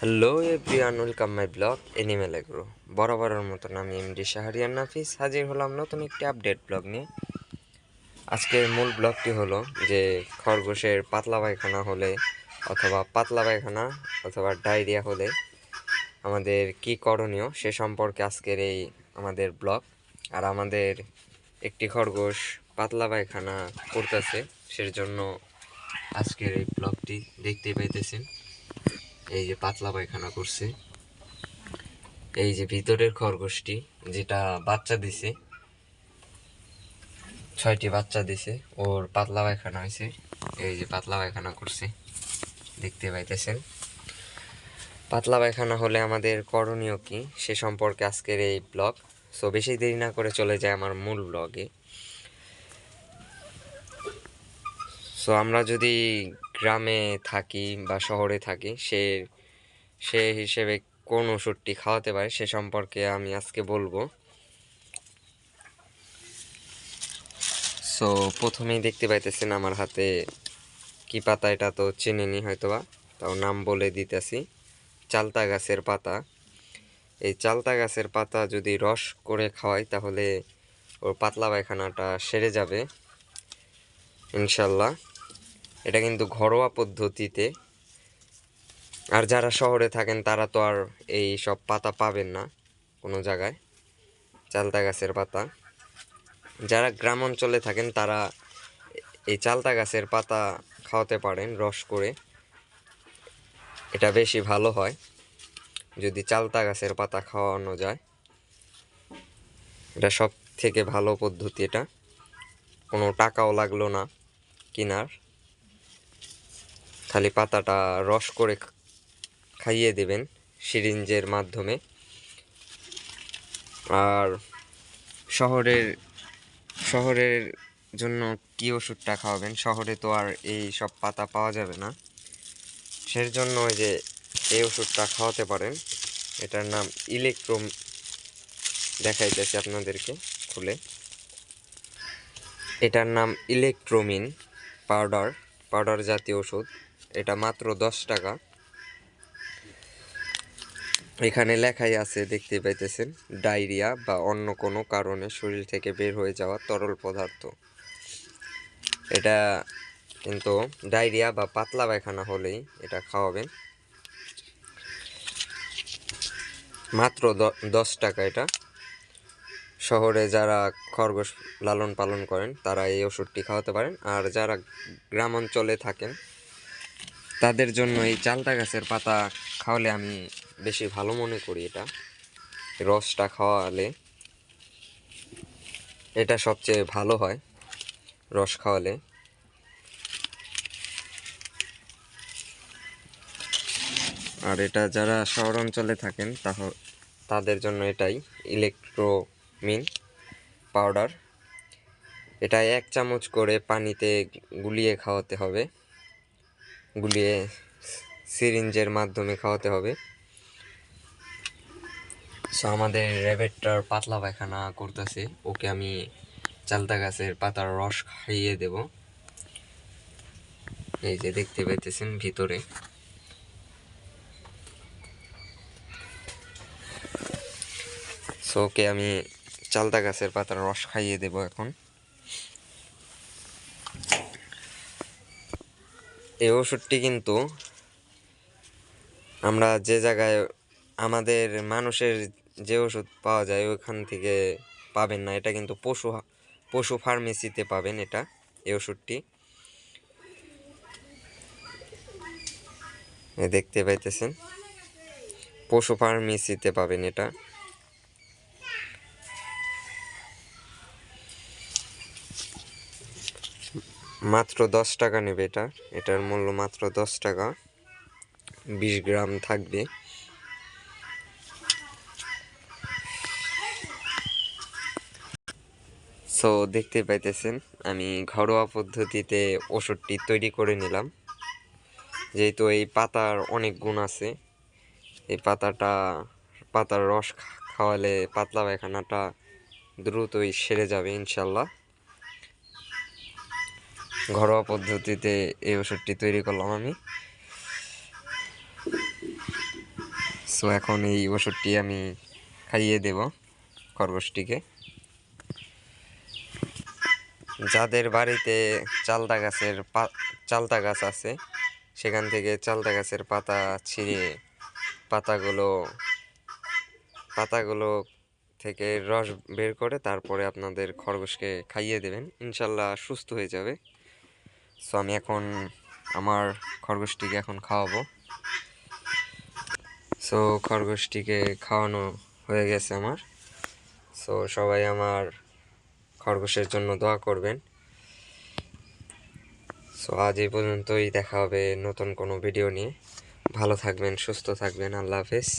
Hello everyone, welcome my blog animal agro. বরাবরের মতন আমি এমডি শাহরিয়ার নাফিস হাজির হলাম নতুন একটি আপডেট ব্লগ নিয়ে। আজকের মূল ব্লগটি হলো যে খরগোশের পাতলা পায়খানা হলে অথবা ডায়রিয়া হলে আমাদের কি করণীয় সে সম্পর্কে আজকের এই আমাদের ব্লগ। আর আমাদের একটি খরগোশ পাতলা পায়খানা করতেছে, সেজন্য আজকের এই ব্লগটি দেখতে পাইতেছেন। এই যে পাতলা পায়খানা করছে, এই যে ভিতরের খরগোশটি যেটা বাচ্চা দিছে, 6টি বাচ্চা দিছে, ওর পাতলা পায়খানা হয়েছে। এই যে পাতলা পায়খানা করছে, দেখতে পাইতেছেন। পাতলা পায়খানা হলে আমাদের করণীয় কি সে সম্পর্কে আজকের এই ব্লগ। সো বেশি দেরি না করে চলে যায় আমার মূল ব্লগে। সো আমরা যদি গ্রামে থাকি বা শহরে থাকি, সে হিসেবে কোন ওষুধটি খাওয়াতে পারে সে সম্পর্কে আমি আজকে বলবো। সো প্রথমেই দেখতে পাইতেছেন আমার হাতে কি পাতা, এটা তো চেনেনি হয়তোবা, তাও নাম বলে দিতেছি। চালতা গাছের পাতা। এই চালতা গাছের পাতা যদি রস করে খাওয়াই তাহলে ওর পাতলা পায়খানাটা সেরে যাবে ইনশাল্লাহ। এটা কিন্তু ঘরোয়া পদ্ধতিতে। আর যারা শহরে থাকেন তারা তো আর এই সব পাতা পাবেন না কোনো জায়গায়, চালতা গাছের পাতা। যারা গ্রাম অঞ্চলে থাকেন তারা এই চালতা গাছের পাতা খাওয়াতে পারেন রস করে, এটা বেশি ভালো হয় যদি চালতা গাছের পাতা খাওয়ানো যায়। এটা সব থেকে ভালো পদ্ধতি, এটা কোনো টাকাও লাগলো না কিনার, খালি পাতাটা রস করে খাইয়ে দেবেন সিরিঞ্জের মাধ্যমে। আর শহরের শহরের জন্য কি ওষুধটা খাওয়াবেন, শহরে তো আর এই সব পাতা পাওয়া যাবে না, সেই জন্য ওই যে এই ওষুধটা খাওয়াতে পারেন। এটার নাম ইলেকট্রোম, দেখাইতেছি আপনাদেরকে খুলে। এটার নাম ইলেকট্রোমিন পাউডার জাতীয় ওষুধ। এটা মাত্র 10 টাকা। এখানে লেখাই আছে, দেখতে পাইতেছেন, ডায়রিয়া বা অন্য কোনো কারণে শরীর থেকে বের হয়ে যাওয়া তরল পদার্থ। এটা কিন্তু ডায়রিয়া বা পাতলা পায়খানা হলেই এটা খাওয়াবেন। মাত্র 10 টাকা এটা। শহরে যারা খরগোশ লালন পালন করেন তারা এই ওষুধটি খাওয়াতে পারেন। আর যারা গ্রাম অঞ্চলে থাকেন তাদের জন্য এই চালতা গাছের পাতা খাওয়ালে আমি বেশি ভালো মনে করি। এটা রসটা খাওয়ালে এটা সবচেয়ে ভালো হয়, রস খাওয়ালে। আর এটা যারা শহর অঞ্চলে থাকেন তাদের জন্য এটাই ইলেকট্রোমিন পাউডার। এটা 1 চামচ করে পানিতে গুলিয়ে খাওয়াতে হবে, গুলিয়ে সিরিঞ্জের মাধ্যমে খাওয়াতে হবে। সো আমাদের র্যাবেটটার পাতলা পায়খানা করতেছে, ওকে আমি চালতা গাছের পাতার রস খাইয়ে দেব। এই যে দেখতে পাইতেছেন ভিতরে। সো ওকে আমি চালতা গাছের পাতার রস খাইয়ে দেব এখন। এই ওষুধটি কিন্তু আমরা যে জায়গায় আমাদের মানুষের যে ওষুধ পাওয়া যায় ওইখান থেকে পাবেন না, এটা কিন্তু পশু ফার্মেসিতে পাবেন এটা, এই ওষুধটি দেখতে পাইতেছেন, পশু ফার্মেসিতে পাবেন এটা। মাত্র 10 টাকা নেবে এটা, এটার মূল্য মাত্র 10 টাকা, 20 গ্রাম থাকবে। সো দেখতে পাইতেছেন আমি ঘরোয়া পদ্ধতিতে ওষুধটি তৈরি করে নিলাম। যেহেতু এই পাতার অনেক গুণ আছে, এই পাতার রস খাওয়ালে পাতলা পায়খানাটা দ্রুতই সেরে যাবে ইনশাল্লাহ। ঘরোয়া পদ্ধতিতে এই ওষুধটি তৈরি করলাম আমি। সো এখন এই ওষুধটি আমি খাইয়ে দেব খরগোশটিকে। যাদের বাড়িতে চালতা গাছ আছে, সেখান থেকে চালতা গাছের পাতা ছিঁড়ে পাতাগুলো থেকে রস বের করে তারপরে আপনাদের খরগোশকে খাইয়ে দেবেন, ইনশাল্লাহ সুস্থ হয়ে যাবে। সো আমি এখন আমার খরগোশটিকে এখন খাওয়াবো। সো খরগোশটিকে খাওয়ানো হয়ে গেছে আমার। সো সবাই আমার খরগোশের জন্য দোয়া করবেন। সো আজ এই পর্যন্তই, দেখা হবে নতুন কোনো ভিডিও নিয়ে। ভালো থাকবেন, সুস্থ থাকবেন, আল্লাহ হাফেজ।